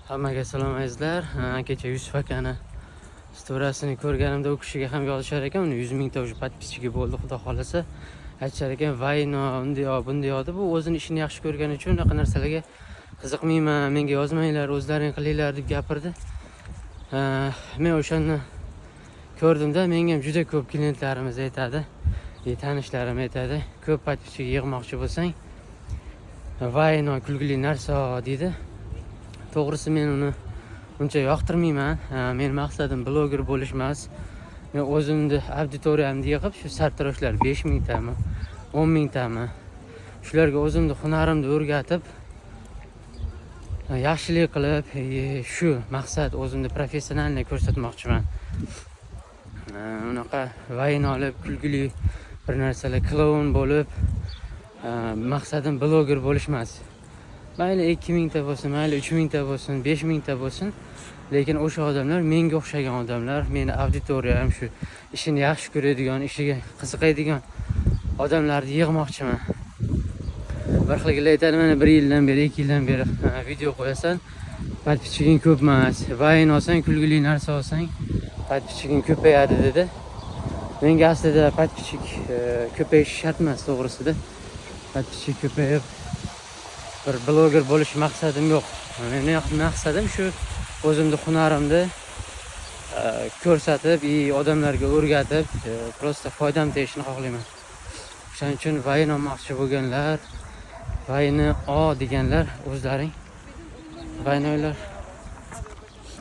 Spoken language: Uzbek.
Hammaga salom azizlar. Kecha Yusuf akani storiasini ko'rganimda u kishiga ham yozishar ekan, uni 100 mingta уже подписчиги bo'ldi, xudo xolasa. Aytishar ekan, "Vayno, unday bunday" deb, u o'zini ishini yaxshi ko'rgani uchun unaqa narsalarga qiziqmayman, menga yozmanglar, o'zlaring qilinglar deb gapirdi. Men o'shani ko'rdimda, menga ham juda ko'p klientlarimiz aytadi, tanishlarim aytadi, "Ko'p подписчиги yig'moqchi bo'lsang, Vayno kulgili narsa" deydi. To'g'risi men uni uncha yoqtirmayman. Men maqsadim bloger bo'lish emas. Men o'zimni auditoriyamni yig'ib, shu sartaroshlar 5 mingtami, 10 mingtami, shularga o'zimni hunarimni o'rgatib, yaxshilik qilib, shu maqsad o'zimni professionalni ko'rsatmoqchiman. Unaqa vayn olib, kulgili bir narsalar kloun bo'lib, maqsadim bloger bo'lish emas. Mayli 2 mingta bo'lsin, mayli 3 mingta bo'lsin, 5 mingta bo'lsin, lekin o'sha odamlar menga o'xshagan odamlar, meni auditoriyam shu ishini yaxshi ko'radigan, ishiga qiziqadigan odamlarni yig'moqchiman. Bir xillar aytadi, mana 1 yildan beri, 2 yildan beri video qo'yasan, подписчигing ko'p emas. Vayn olsang, kulgili narsa olsang, подписчигing ko'payadi dedi. Menga aslida подписчик ko'payishi shart emas, to'g'risida. Подписчик ko'payib bir bloger bo'lish maqsadim yo'q. Mening maqsadim shu o'zimni hunarimni ko'rsatib, odamlarga o'rgatib, prosta foydam tegishini xohlayman. Shuning uchun vayn olmoqchi bo'lganlar, vayni deganlar o'zlaring vayn olinglar.